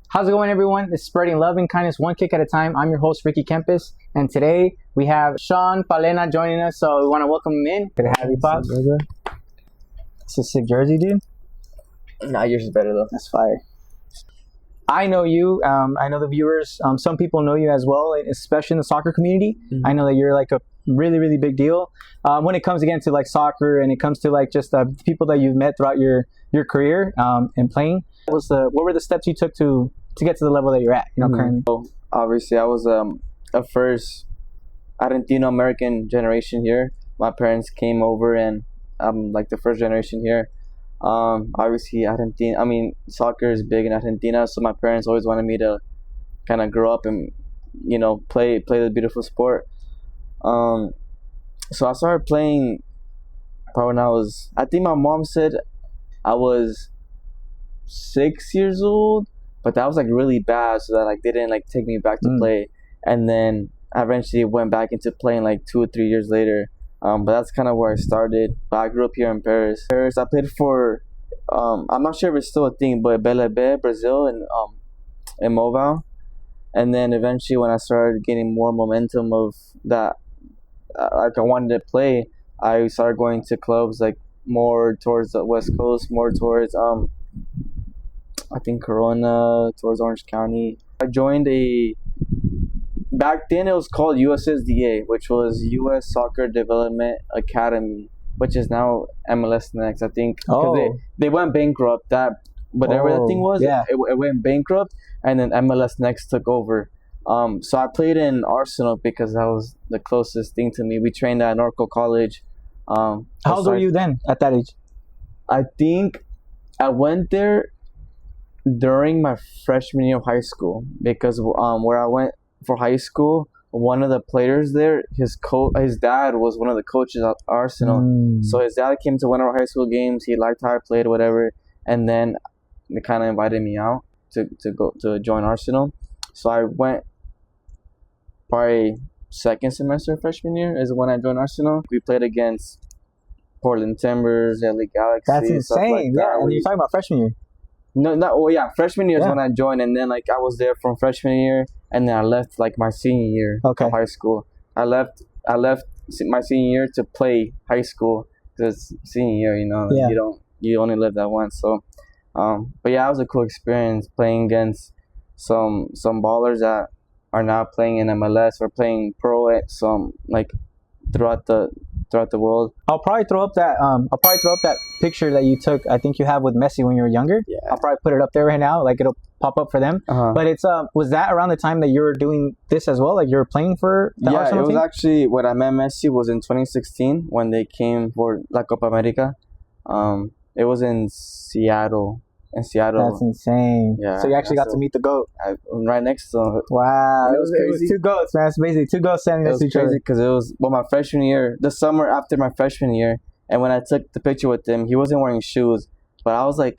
How's it going, everyone? It's Spreading Love and Kindness one kick at a time. I'm your host, Ricky Kempis, and today we have Sean Palena joining us, so we want to welcome him in. Good to have you, Pops. It's a sick jersey, dude. Nah, yours is better, though. That's fire. I know you. I know the viewers. Some people know you as well, especially in the soccer community. Mm-hmm. I know that you're like a really, really big deal when it comes again to like soccer, and it comes to like just people that you've met throughout your career and playing. What were the steps you took to get to the level that you're at, currently? So, obviously, I was a first Argentino American generation here. My parents came over, and I'm like the first generation here. Obviously, soccer is big in Argentina, so my parents always wanted me to kind of grow up and play the beautiful sport. So I started playing probably when I think my mom said I was 6 years old, but that was like really bad, so that like they didn't like take me back to play. And then I eventually went back into playing like 2 or 3 years later. But that's kind of where I started. But I grew up here in Paris. I played for I'm not sure if it's still a thing, but Belebe, Brazil, and Mobile. And then eventually, when I started getting more momentum of that, like I wanted to play, I started going to clubs like more towards the West Coast, more towards I think Corona, towards Orange County. I joined back then it was called USSDA, which was U.S. Soccer Development Academy, which is now MLS Next, I think. They went bankrupt. Whatever that thing was, it went bankrupt, and then MLS Next took over. So I played in Arsenal because that was the closest thing to me. We trained at Norco College. How old were you then at that age? I think I went there during my freshman year of high school because where I went for high school, one of the players there, his dad was one of the coaches at Arsenal. So his dad came to one of our high school games. He liked how I played, whatever, and then they kind of invited me out to go to join Arsenal. So I went probably second semester freshman year is when I joined Arsenal. We played against Portland Timbers, LA Galaxy. That's insane. And you're talking about freshman year. Freshman year is when I joined, and then like I was there from freshman year, and then I left like my senior year of high school. I left my senior year to play high school because senior year, you only live that once. So, but yeah, it was a cool experience playing against some ballers that are now playing in MLS or playing pro at some like throughout the world. I'll probably throw up that picture that you took. I think you have with Messi when you were younger. Yeah. I'll probably put it up there right now. Like it'll pop up for them. But it's was that around the time that you were doing this as well? Like you were playing for the Arsenal team? It was actually when I met Messi was in 2016 when they came for La Copa America. It was in Seattle. That's insane. Yeah. So you actually got to meet the GOAT. Right next to him. Wow. It was crazy. 2 GOATs, man. It's basically 2 GOATs standing next to each other. It was crazy because it was my freshman year, the summer after my freshman year. And when I took the picture with him, he wasn't wearing shoes, but I was like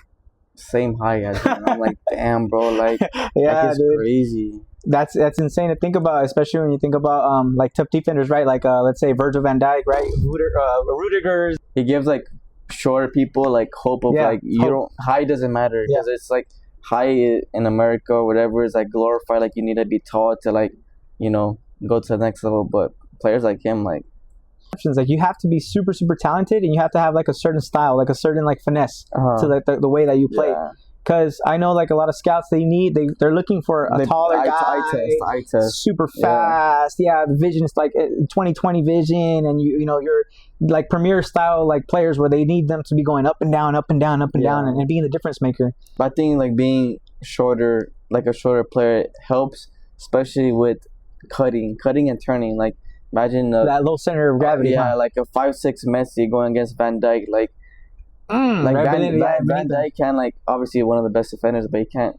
same height as him. I'm like, damn, bro, like, that's crazy. That's insane to think about, especially when you think about like tough defenders, right? Like let's say Virgil van Dijk, right? Rudiger's. He gives like shorter people like hope of height doesn't matter because it's like height in America or whatever is like glorified, like you need to be tall to like go to the next level. But players like him, like you have to be super talented, and you have to have like a certain style, like a certain like finesse to like the way that you play. Because I know like a lot of scouts, they're looking for a taller guy, eye test, super fast. The vision is like 20/20 vision, and you're like premier style like players where they need them to be going up and down, and being the difference maker. I think like being shorter, like a shorter player helps, especially with cutting and turning. Like imagine that low center of gravity. Like a 5'6" Messi going against Van Dijk, like. Van Dijk can like obviously one of the best defenders, but he can't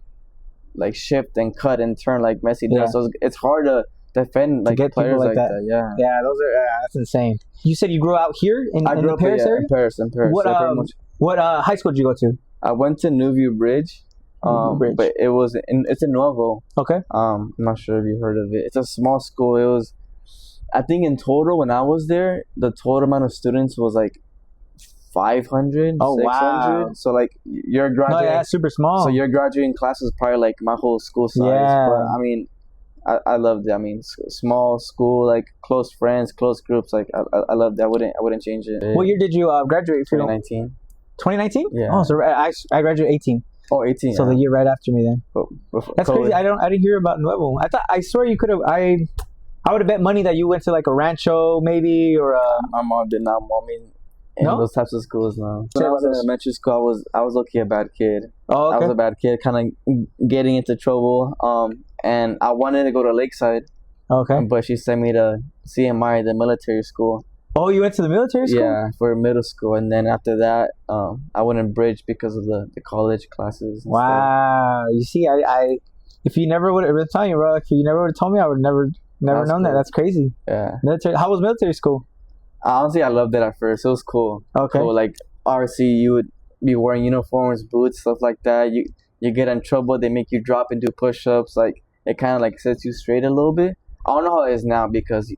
like shift and cut and turn like Messi does. So it's hard to defend like players like that. Those are that's insane. You said you grew out here in the Paris area? In Paris. What high school did you go to? I went to Newview Bridge. But it's in Nuevo. Okay. I'm not sure if you heard of it. It's a small school. It was, I think in total when I was there, the total amount of students was like 500, Oh, 600. wow. So like you're No, graduating. yeah, that's super small. So your graduating class is probably like my whole school size. Yeah. But I mean, I loved it. I mean, small school, like close friends, close groups. Like I loved it. I wouldn't change it. What year did you graduate? 2019. 2019? Yeah. Oh, so I graduated 18. Oh, 18. So the year right after me then. That's COVID. crazy. I didn't hear about Nuevo. I swear you could have. I would have bet money that you went to like a rancho maybe or a. My mom did not want me in No? those types of schools. No. When I was in elementary school, I was low-key a bad kid. Oh, I okay. was a bad kid, kind of getting into trouble. And I wanted to go to Lakeside, Okay. but she sent me to CMI, the military school. Oh, you went to the military school? Yeah, for middle school, and then after that, I went in Bridge because of the college classes. And Wow. You see, I if you never would have been telling you, bro, if you never would have told me, I would never That's known that. cool. That's crazy. stuff. Yeah. Military. How was military school? Honestly, I loved it at first. It was cool. Okay. So like, obviously, you would be wearing uniforms, boots, stuff like that. You get in trouble, they make you drop and do push-ups. Like it kind of like sets you straight a little bit. I don't know how it is now because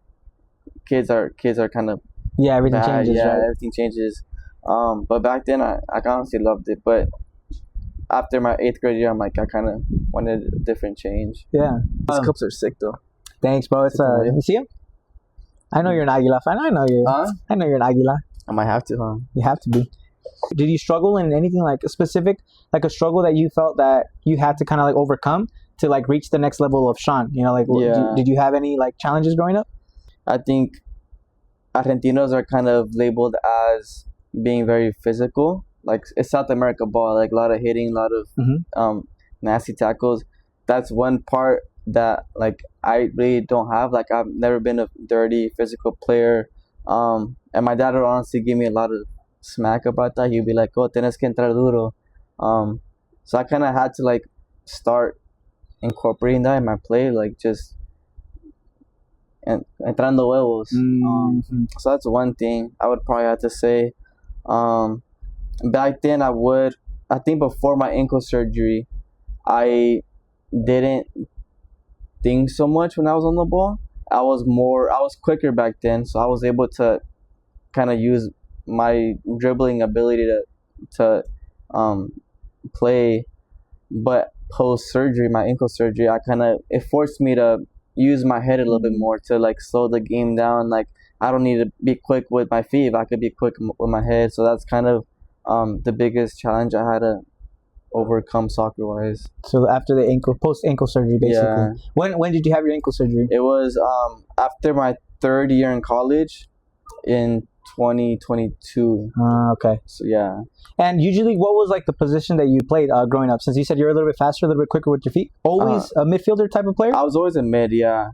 kids are kind of Yeah, everything bad. changes, Yeah, right? everything changes. But back then, I honestly loved it. But after my 8th grade year, I'm like, I kind of wanted a different change. Yeah. These cups are sick though. Thanks, bro. It's you see him? I know you're an Aguila fan. I know you're an Aguila. I might have to, huh? You have to be. Did you struggle in anything like a specific, like a struggle that you felt that you had to kind of like overcome to like reach the next level of Sean? You know, like Yeah. did you have any like challenges growing up? I think Argentinos are kind of labeled as being very physical. Like it's South America ball, like a lot of hitting, a lot of nasty tackles. That's one part that like I really don't have. Like I've never been a dirty physical player. And my dad would honestly give me a lot of smack about that. He'd be like, "Oh, tienes que entrar duro." So I kind of had to like start incorporating that in my play, like just entrando huevos. So that's one thing I would probably have to say. Back then, I think before my ankle surgery, I didn't think so much when I was on the ball. I was quicker back then, so I was able to kind of use my dribbling ability to play. But post surgery, my ankle surgery, it forced me to use my head a little bit more to like slow the game down. Like I don't need to be quick with my feet if I could be quick with my head. So that's kind of the biggest challenge I had to overcome soccer wise. So after the post ankle surgery, basically. Yeah. When did you have your ankle surgery? It was after my 3rd year in college in 2022. Okay. So yeah. And usually, what was like the position that you played growing up? Since you said you're a little bit faster, a little bit quicker with your feet, always a midfielder type of player. I was always a mid. Yeah.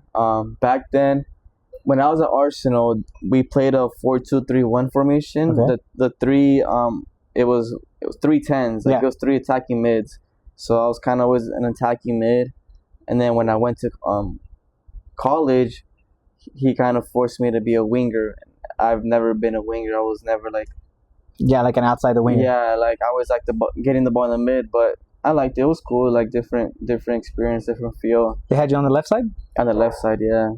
Back then, when I was at Arsenal, we played a 4-2-3-1 formation. Okay. The three it was 3 10s. Like Yeah. it was 3 attacking mids. So I was kind of always an attacking mid. And then when I went to college, he kind of forced me to be a winger. I've never been a winger. I was never like like an outside the winger. Yeah, like I always like getting the ball in the mid, but I liked it. It was cool, like different experience, different feel. They had you on the left side. On the left side, yeah.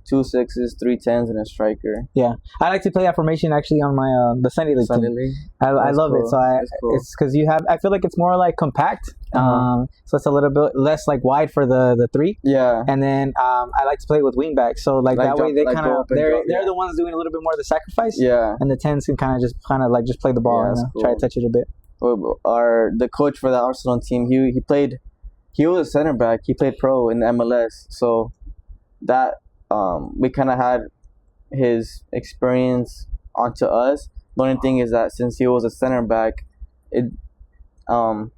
2 6s, 3 10s, and a striker. Yeah, I like to play that formation actually on my the Sunday League Sunday team. League. I love cool. it. So Cool. it's because you have. I feel like it's more like compact. So it's a little bit less like wide for the three. Yeah. And then I like to play with wingbacks. So like that way they like kind go of up and they're drop, the ones doing a little bit more of the sacrifice. Yeah. And the 10s can kind of like just play the ball, Yeah, and that's cool. try to touch it a bit. The coach for the Arsenal team, he was a center back. He played pro in the MLS. So that we kind of had his experience onto us. The only thing is that since he was a center back, I'm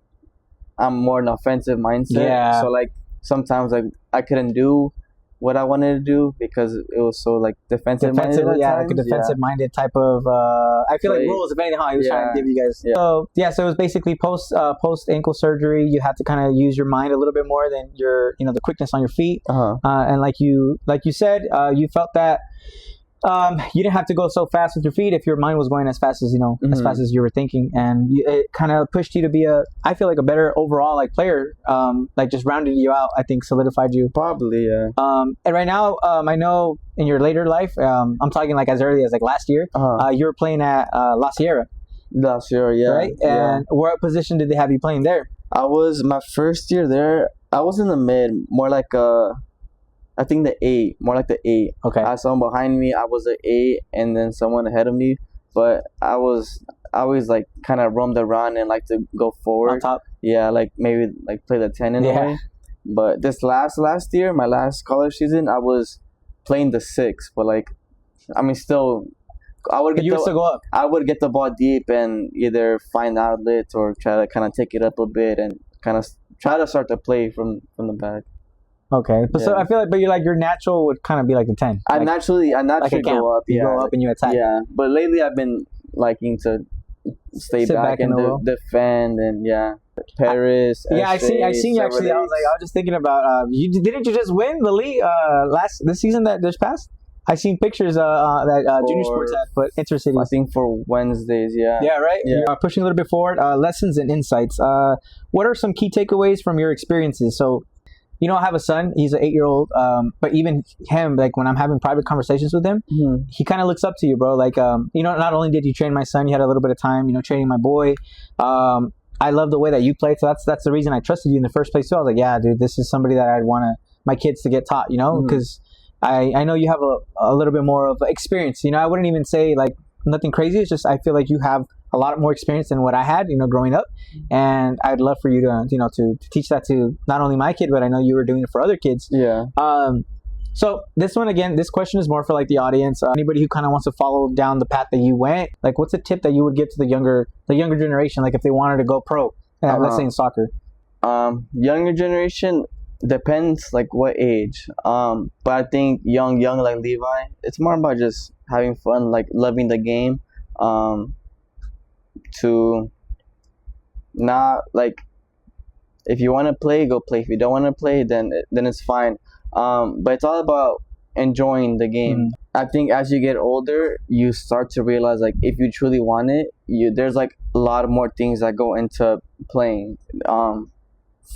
more an offensive mindset. Yeah. So like sometimes like I couldn't do what I wanted to do because it was so like defensive minded. Like a defensive minded type of. I feel like Play. rules. If anything, how he was trying to give you guys. Yeah. So it was basically post ankle surgery. You had to kind of use your mind a little bit more than the quickness on your feet. And like you said, you felt that. You didn't have to go so fast with your feet if your mind was going as fast as as fast as you were thinking, and it kind of pushed you to be I feel like a better overall like player, like just rounded you out. I think solidified you. Probably, yeah. And right now, I know in your later life, I'm talking like as early as like last year, you were playing at La Sierra. Last year, yeah. right? Yeah. And what position did they have you playing there? I was my first year there. I was in the mid, more like I think the 8, more like the 8. Okay. I had someone behind me. I was the 8, and then someone ahead of me. But I always like kind of roamed around and like to go forward. On top. Yeah, like maybe like play the 10 in a way. But this last year, my last college season, I was playing the 6. But like, I mean, still, I would still go up. I would get the ball deep and either find outlets or try to kind of take it up a bit and kind of try to start to play from the back. Okay, but so I feel like, but your natural would kind of be like the 10. I naturally go up. You go up and you attack. Yeah, but lately I've been liking to stay back and defend and Paris. I seen you actually. I was just thinking about didn't you just win the league this season that just passed? I seen pictures that Junior Sports had put Intercities. I think for Wednesdays, yeah. Yeah, right? Yeah. Pushing a little bit forward, lessons and insights. What are some key takeaways from your experiences? So, I have a son. He's an 8-year-old. But even him, like when I'm having private conversations with him, he kind of looks up to you, bro. Like, not only did you train my son, you had a little bit of time, training my boy. I love the way that you played. So that's the reason I trusted you in the first place too. I was like, yeah, dude, this is somebody that I'd want my kids to get taught, because I know you have a little bit more of experience. I wouldn't even say like nothing crazy. It's just I feel like you have a lot more experience than what I had, growing up. And I'd love for you to teach that to not only my kid, but I know you were doing it for other kids. Yeah. So this one, again, this question is more for like the audience. Anybody who kind of wants to follow down the path that you went, like what's a tip that you would give to the younger generation? Like if they wanted to go pro, let's say in soccer. Younger generation, depends like what age. But I think young like Levi, it's more about just having fun, like loving the game. To not like, if you want to play, go play. If you don't want to play, then it's fine. But it's all about enjoying the game. I think as you get older, you start to realize like if you truly want it, there's like a lot more things that go into playing.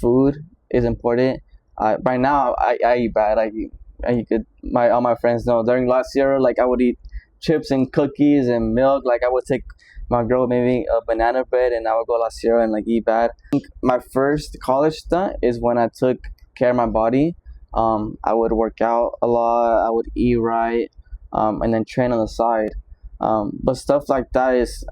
Food is important. Right now, I eat bad. All my friends know. During last year, like I would eat chips and cookies and milk. Like I would take my girl maybe a banana bread, and I would go last year and like eat bad. I think my first college stunt is when I took care of my body. I would work out a lot. I would eat right, and then train on the side. But stuff like that is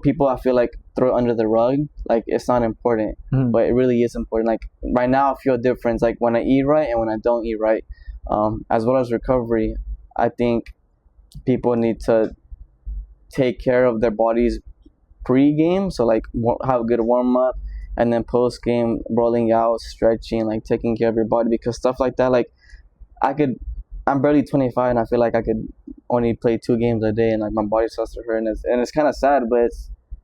people I feel like throw under the rug. Like it's not important, but it really is important. Like right now, I feel a difference. Like when I eat right and when I don't eat right, as well as recovery. I think people need to take care of their bodies pre-game. So like have a good warm up, and then post-game rolling out, stretching, like taking care of your body, because stuff like that, like I'm barely 25 and I feel like I could only play 2 games a day and like my body starts to hurt, and it's kind of sad, but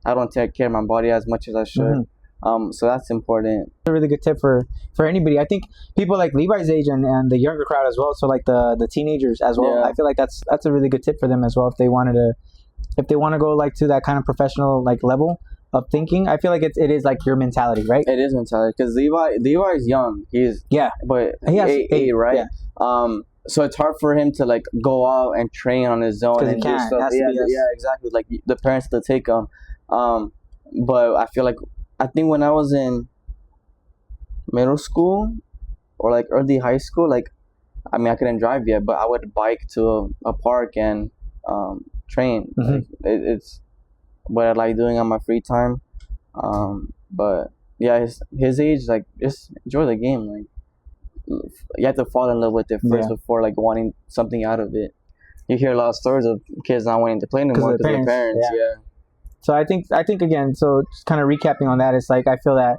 I don't take care of my body as much as I should. So that's important. A really good tip for anybody. I think people like Levi's age and the younger crowd as well. So like the teenagers as well. Yeah. I feel like that's a really good tip for them as well if they want to go like to that kind of professional like level of thinking. I feel like it is like your mentality, right? It is mentality, because Levi is young. But he has 8, right? Yeah. So it's hard for him to like go out and train on his own and do stuff. Yeah, exactly. Like the parents to take him. But I think when I was in middle school or like early high school, like I couldn't drive yet, but I would bike to a park and train. Like, it's what I like doing on my free time. But yeah, his age, like just enjoy the game. Like you have to fall in love with it first before like wanting something out of it. You hear a lot of stories of kids not wanting to play anymore because of their parents. Yeah. So I think again, so just kind of recapping on that, it's like I feel that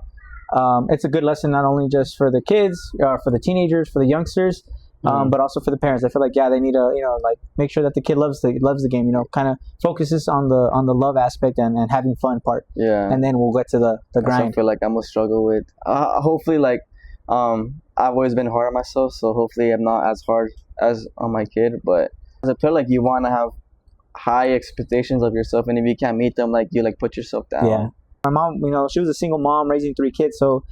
it's a good lesson not only just for the kids, for the teenagers, for the youngsters, but also for the parents. I feel like they need to like make sure that the kid loves the game. Kind of focuses on the love aspect and having fun part. Yeah. And then we'll get to the grind. I feel like I'm gonna struggle with. Hopefully, like I've always been hard on myself, so hopefully I'm not as hard as on my kid. But I feel like you want to have high expectations of yourself, and if you can't meet them, like you like put yourself down. Yeah. My mom, she was a single mom raising 3 kids, so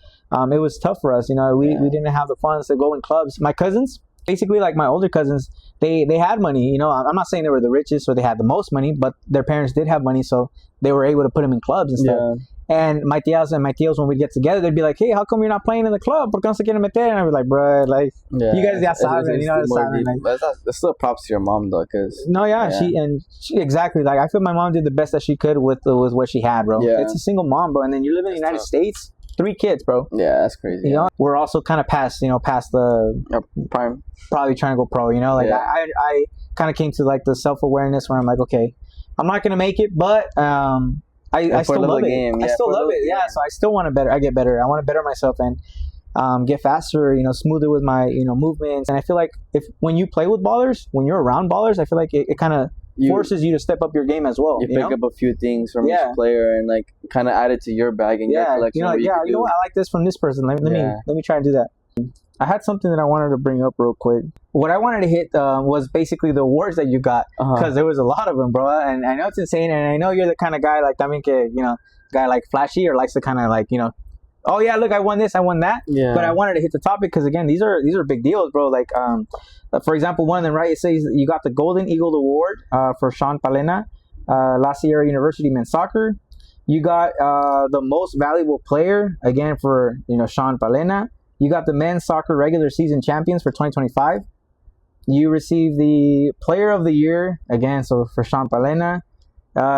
it was tough for us. We didn't have the funds to go in clubs. My cousins, basically like my older cousins, they had money. You know, I'm not saying they were the richest or they had the most money, but their parents did have money, so they were able to put them in clubs and stuff. Yeah. And my tias and my tios, when we get together, they'd be like, "Hey, how come you're not playing in the club? ¿Por qué no se quieren meter?" And I'd be like, "Bro, like Yeah. you guys ya saben, you know, more saben, deep. like, But that's still props to your mom though, because no, yeah, she exactly like I feel my mom did the best that she could with what she had, bro. Yeah. It's a single mom, bro, and then you live in the United States, 3 kids, bro. yeah, that's crazy. You know, we're also kind of past the prime. probably trying to go pro. You know, like Yeah. I kind of came to like the self-awareness where I'm like, okay, I'm not gonna make it, but I still love it. Game. I still love it. Yeah, so I still want to better. I get better. I want to better myself and get faster. You know, smoother with my movements. And I feel like when you play with ballers, when you're around ballers, I feel like it kind of forces you to step up your game as well. You pick up a few things from each player and like kind of add it to your bag and your collection. You know, like, you know what? I like this from this person. Let me try and do that. I had something that I wanted to bring up real quick. What I wanted to hit was basically the awards that you got, because there was a lot of them, bro. And I know it's insane, and I know you're the kind of guy like también que, you know, guy like flashy or likes to kind of like, you know, oh yeah, look, I won this, I won that. Yeah. But I wanted to hit the topic because again, these are big deals, bro. Like, for example, one of them, right? It says you got the Golden Eagle Award for Sean Palena, La Sierra University men's soccer. You got the most valuable player again for Sean Palena. You got the men's soccer regular season champions for 2025. You received the player of the year again, so for Sean Palena.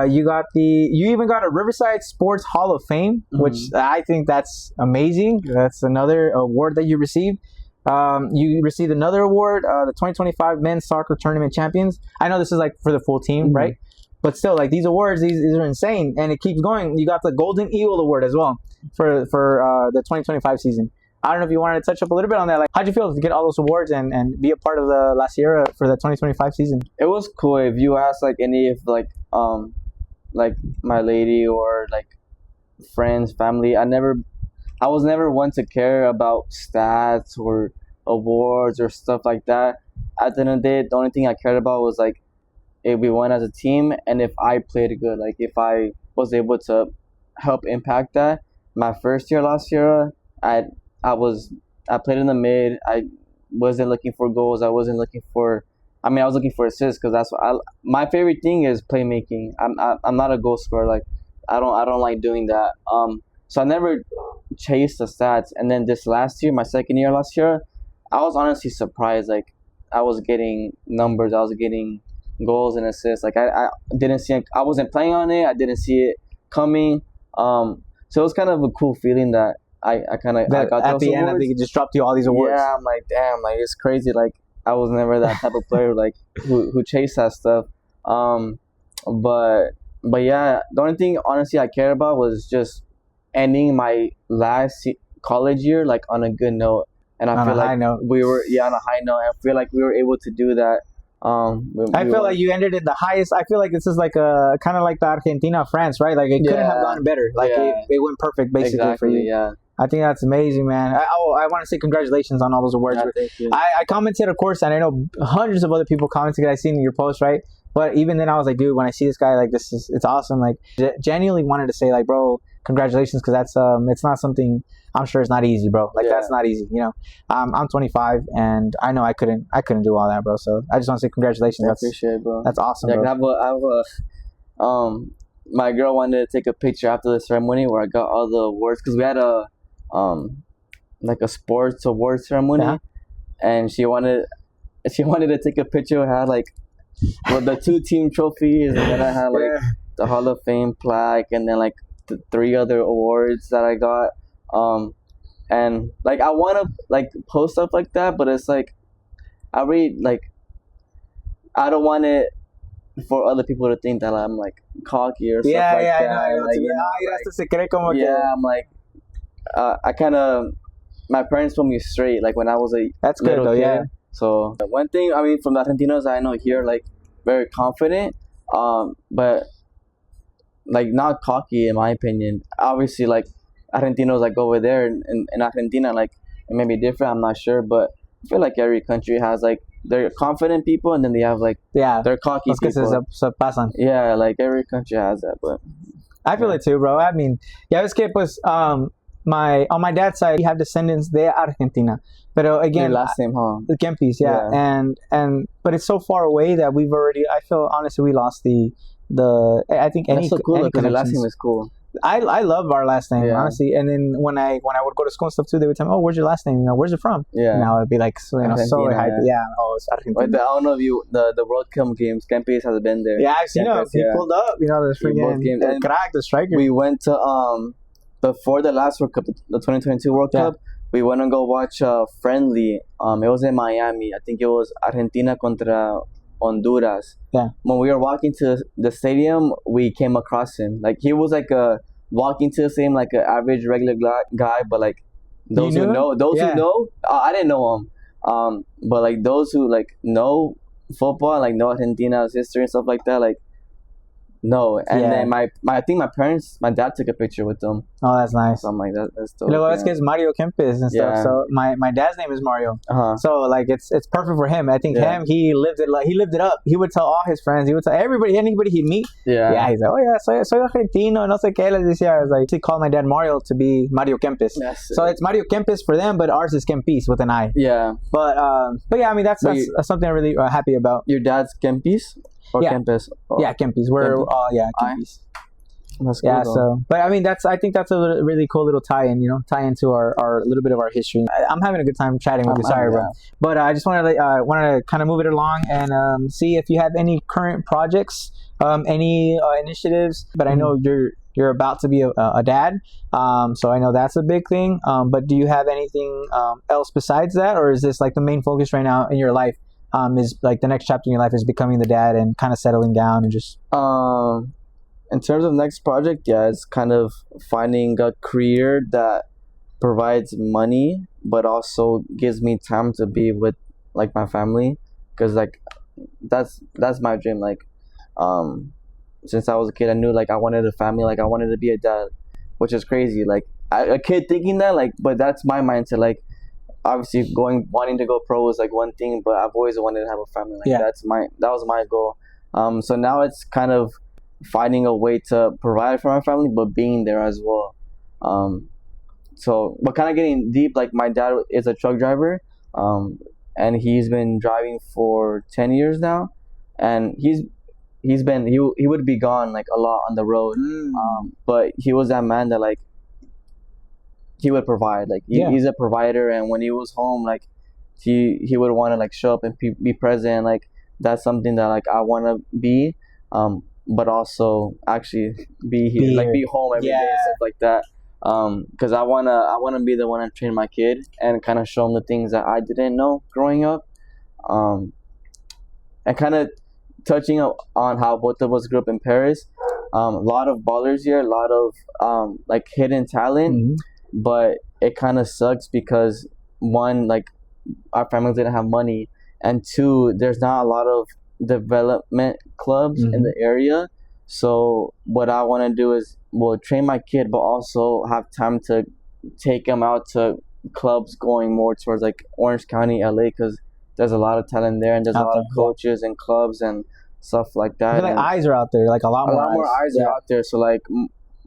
You even got a Riverside Sports Hall of Fame, which I think that's amazing. That's another award that you received. You received another award, the 2025 men's soccer tournament champions. I know this is like for the full team, right? But still, like these awards, these are insane, and it keeps going. You got the Golden Eagle Award as well for the 2025 season. I don't know if you wanted to touch up a little bit on that. Like, how'd you feel to get all those awards and be a part of the La Sierra for the 2025 season? It was cool. If you ask like any of like my lady or like friends, family, I was never one to care about stats or awards or stuff like that. At the end of the day, the only thing I cared about was like if we won as a team and if I played good. Like if I was able to help impact that. My first year last year, I played in the mid. I wasn't looking for goals. I was looking for assists because that's what my favorite thing is playmaking. I'm not a goal scorer. Like I don't like doing that. So I never chased the stats. And then this last year, my second year last year, I was honestly surprised. Like I was getting numbers. I was getting goals and assists. Like I didn't see. I wasn't playing on it. I didn't see it coming. So it was kind of a cool feeling that I got at the end. I think it just dropped you all these awards. Yeah, I'm like, damn, like it's crazy. Like I was never that type of player like who chased that stuff. But yeah, the only thing honestly I cared about was just ending my last college year like on a good note. And I feel like we were on a high note. I feel like we were able to do that. I feel like you ended in the highest. I feel like this is like a kind of like the Argentina France, right? Like it couldn't have gone better. Like it went perfect basically for you. Yeah. I think that's amazing, man. I want to say congratulations on all those awards. Yeah, thank you. I commented, of course, and I know hundreds of other people commented. I seen in your post, right? But even then, I was like, dude, when I see this guy, like, it's awesome. Like, genuinely wanted to say, like, bro, congratulations, because that's it's not something. I'm sure it's not easy, bro. Like that's not easy. You know, I'm 25, and I know I couldn't do all that, bro. So I just want to say congratulations. I appreciate it, bro. That's awesome, yeah, bro. I have my girl wanted to take a picture after the ceremony where I got all the awards because we had a like a sports award ceremony, and she wanted to take a picture. I had like the 2 team trophies, and then I had like the Hall of Fame plaque, and then like the 3 other awards that I got. And like I want to like post stuff like that, but it's like I really like I don't want it for other people to think that I'm like cocky or stuff like that. I'm like I kind of my parents put me straight like when I was a that's good though, kid. So one thing I mean from the Argentinos I know here like very confident, but like not cocky in my opinion. Obviously like Argentinos like over there in Argentina like it may be different, I'm not sure, but I feel like every country has like they're confident people and then they have like they're cocky people. Yeah, like every country has that, but I feel it too, bro. I mean, ya ves que pues on my dad's side, we have descendants de Argentina. But again, Your last name, huh? the Kempis, yeah. And but it's so far away that we've already. I feel honestly we lost the. I think any. That's so cool any because your last connections. name is cool. I love our last name, Yeah. honestly. And then when I would go to school and stuff too, they would tell me, "Oh, where's your last name? Where's it from?" Yeah. And I would be like, so Argentina, hyped. Yeah. Oh, it's Argentina. But I don't know if the World Cup games, Kempis has been there. Yeah, I've seen him. Kempis, He yeah. pulled up. The both freaking games. the And crack, the striker. We went to before the last World Cup, the 2022 World Yeah. Cup. We went and go watch a friendly. It was in Miami. I think it was Argentina contra Honduras. Yeah. When we were walking to the stadium, we came across him. Like he was like walking to the stadium like an average regular guy, but like those You who knew know, him? those Yeah. who know, I didn't know him. But like those who like know football, like know Argentina's history and stuff like that, like no. And Yeah. then I think my dad took a picture with them. Oh, that's nice. So I'm like that's dope. Luego es que es Mario Kempis and stuff. Yeah. So my dad's name is Mario. Uh-huh. So like it's perfect for him. I think Yeah. he lived it up. He would tell all his friends. He would tell anybody he'd meet. Yeah. Yeah, he's like, oh yeah, soy argentino, no sé qué. Les decía. I was like, to call my dad Mario to be Mario Kempis. Yes. So it's Mario Kempis for them, but ours is Kempis with an I. Yeah. But yeah, I mean that's something I'm really happy about. Your dad's Kempis or Yeah. Kempis? Oh, Yeah, Kempis. We're Kempis. yeah, I- Kempis. That's cool. Yeah, though. so but I mean I think that's a really cool little tie-in, tie into our little bit of our history. I'm having a good time chatting with you, sorry, bro. But I just wanted to kind of move it along and see if you have any current projects, any initiatives. But I know you're about to be a dad, so I know that's a big thing. But do you have anything else besides that, or is this like the main focus right now in your life? Is like the next chapter in your life is becoming the dad and kind of settling down and just In terms of next project, yeah, it's kind of finding a career that provides money, but also gives me time to be with like my family, because like that's my dream. Like, since I was a kid, I knew like I wanted a family, like I wanted to be a dad, which is crazy. Like a kid thinking that, like, but that's my mindset. Like, obviously, wanting to go pro was like one thing, but I've always wanted to have a family. Like, Yeah. that was my goal. So now it's kind of finding a way to provide for my family, but being there as well. But kind of getting deep, like my dad is a truck driver, and he's been driving for 10 years now, and he would be gone like a lot on the road, but he was that man that like he would provide, like he's a provider, and when he was home, like he would want to like show up and be present. Like that's something that like I want to be, but also actually be here, like be home every day and stuff like that. Because I wanna be the one to train my kid and kind of show him the things that I didn't know growing up, and kind of touching on how both of us grew up in Paris. A lot of ballers here, a lot of like hidden talent, but it kind of sucks because one, like our families didn't have money, and two, there's not a lot of development clubs in the area. So what I want to do is train my kid, but also have time to take him out to clubs going more towards like Orange County, LA, because there's a lot of talent there, and there's a lot of coaches and clubs and stuff like that. I feel like eyes are out there, like a lot more eyes are out there, so like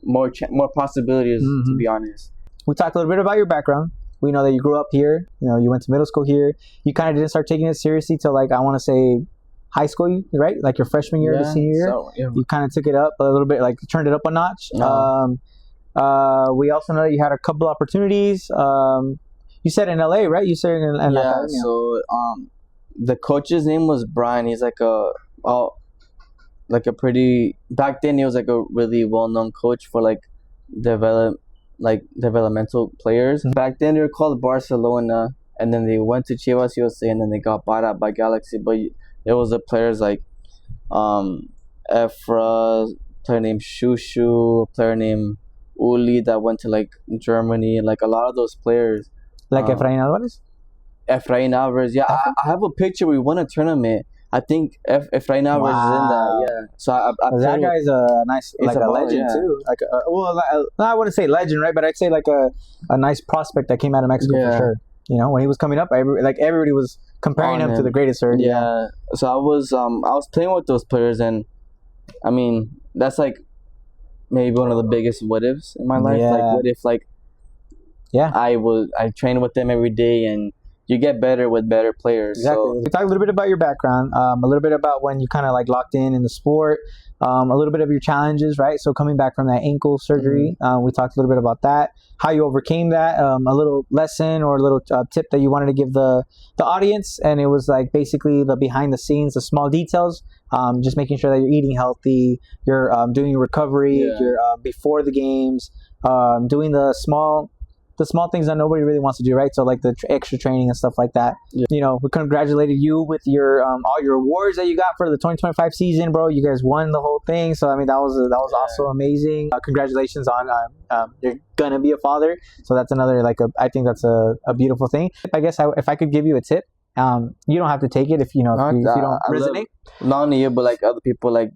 more possibilities, to be honest. We talked a little bit about your background. We know that you grew up here. You went to middle school here. You kind of didn't start taking it seriously till like I want to say high school, right? Like your freshman year, the senior year. So, yeah. You kind of took it up a little bit, like turned it up a notch. No. We also know that you had a couple opportunities. You said in LA, right? You said in La Academia. So the coach's name was Brian. He's like back then he was like a really well-known coach for like developmental players. Back then they were called Barcelona, and then they went to Chivas USA, and then they got bought out by Galaxy. But there was the players like Efra, player named Shushu, a player named Uli that went to like Germany. Like a lot of those players, like Efrain Alvarez. Efrain Alvarez, yeah. I have a picture. We won a tournament. I think Efrain Alvarez is in that. Yeah. So I that guy's a nice, like a legend too. Like, I wouldn't say legend, right? But I'd say like a nice prospect that came out of Mexico for sure. When he was coming up, everybody was comparing him to the greatest. Yeah. So I was playing with those players, and I mean that's like maybe one of the biggest what ifs in my life. Like what if like Yeah. I train with them every day, and you get better with better players. Exactly. So, We talked a little bit about your background, a little bit about when you kind of like locked in the sport, a little bit of your challenges, right? So coming back from that ankle surgery, we talked a little bit about that, how you overcame that, a little lesson or a little tip that you wanted to give the audience, and it was like basically the behind the scenes, the small details, just making sure that you're eating healthy, you're doing your recovery, you're before the games, doing the small things that nobody really wants to do, right? So like the extra training and stuff like that. Yeah. You know, we congratulated you with your all your awards that you got for the 2025 season, bro. You guys won the whole thing. So I mean, that was also amazing. Congratulations on you're gonna be a father. So that's another I think that's a beautiful thing. I guess if I could give you a tip, you don't have to take it if you don't resonate. Not only you, but like other people like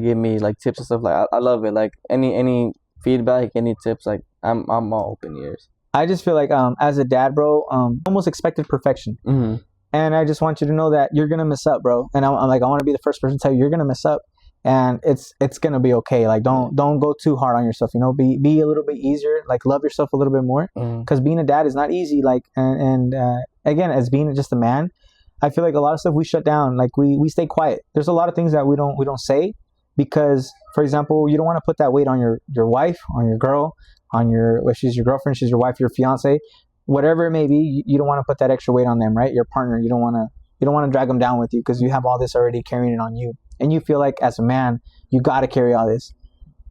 give me like tips and stuff. Like I love it. Like any feedback, any tips, like I'm all open ears. I just feel like as a dad, bro, almost expected perfection. Mm-hmm. And I just want you to know that you're going to mess up, bro. And I'm like, I want to be the first person to tell you you're going to mess up. And it's going to be okay. Like, don't go too hard on yourself, you know, be a little bit easier, like love yourself a little bit more, because being a dad is not easy. Like, and again, as being just a man, I feel like a lot of stuff we shut down, like we stay quiet. There's a lot of things that we don't say because, for example, you don't want to put that weight on your wife, on your girl, on if she's your girlfriend, she's your wife, your fiance, whatever it may be. You don't want to put that extra weight on them, right? Your partner, you don't want to drag them down with you because you have all this already carrying it on you, and you feel like as a man you got to carry all this.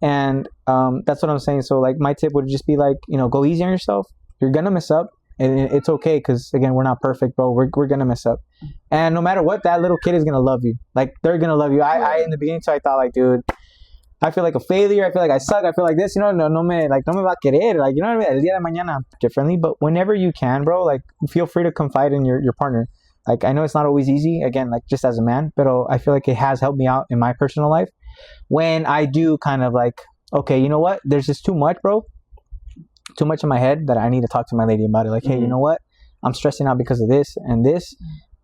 And that's what I'm saying. So like my tip would just be like, you know, go easy on yourself. You're gonna mess up, and it's okay, because again, we're not perfect, bro. We're gonna mess up, and no matter what, that little kid is gonna love you. Like, they're gonna love you. I in the beginning, so I thought like, dude, I feel like a failure. I feel like I suck. I feel like this, you know, no me va a querer. Like, you know what I mean? El día de mañana differently. But whenever you can, bro, like, feel free to confide in your partner. Like, I know it's not always easy, again, like just as a man, but I feel like it has helped me out in my personal life when I do kind of like, okay, you know what? There's just too much, bro. Too much in my head that I need to talk to my lady about it. Like, hey, you know what? I'm stressing out because of this and this.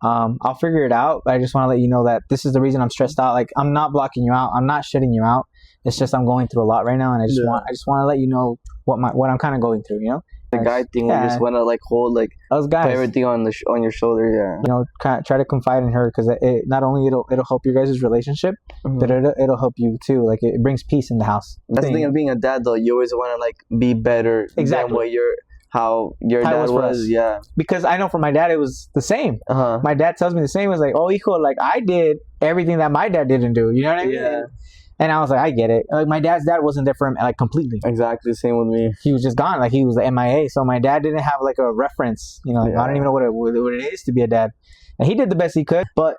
I'll figure it out. But I just want to let you know that this is the reason I'm stressed out. Like, I'm not blocking you out. I'm not shutting you out. It's just I'm going through a lot right now, and I just want to let you know what I'm kind of going through. You know, the guy thing. We just want to like hold like those guys, put everything on your shoulder. Yeah, you know, try to confide in her, because it not only it'll help your guys' relationship, but it'll help you too. Like, it brings peace in the house. That's the thing of being a dad, though. You always want to like be better than what how your dad was. Yeah, because I know for my dad it was the same. My dad tells me the same. It was like, oh, hijo, like I did everything that my dad didn't do. You know what I mean? Yeah. And I was like, I get it. Like, my dad's dad wasn't there for him, like, completely. Exactly the same with me. He was just gone. Like, he was the MIA. So my dad didn't have like a reference. You know, I don't even know what it is to be a dad. And he did the best he could, but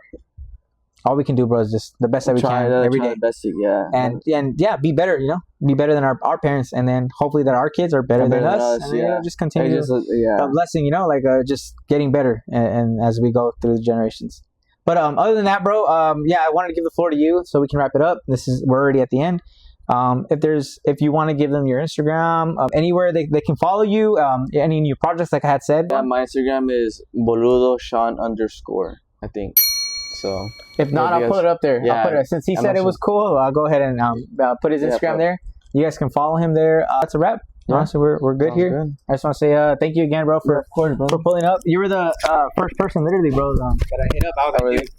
all we can do, bro, is just the best that we can every day. And yeah, be better. You know, be better than our parents, and then hopefully that our kids are better than us. And you know, just continue a blessing. You know, like just getting better, and as we go through the generations. But other than that, bro, I wanted to give the floor to you so we can wrap it up. We're already at the end. If you want to give them your Instagram, anywhere they can follow you, any new projects, like I had said. Yeah, my Instagram is boludo_Sean_, I think. So if not, I'll put it up there. Yeah, I'll put it. Since he said it was cool, I'll go ahead and put his Instagram there. You guys can follow him there. That's a wrap. So we're good here. Good. I just want to say thank you again, bro, for pulling up. You were the first person, literally, bro, that I hit up. I was like,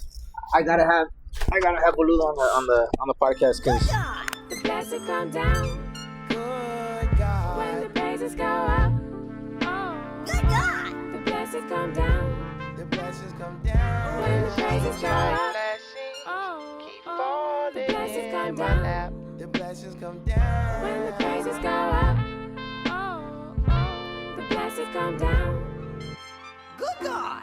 I gotta have Boludo on the podcast, because the blessings come down. Good God. When the praises go up. Oh. Good God. The blessings come down. The blessings come down. When the praises go up. Oh. Keep falling. The blessings come down. The blessings come down. When the praises go up. Come down. Good God.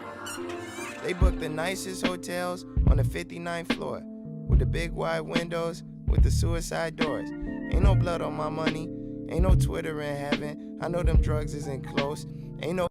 They booked the nicest hotels on the 59th floor, with the big wide windows with the suicide doors. Ain't no blood on my money, ain't no Twitter in heaven. I know them drugs isn't close, ain't no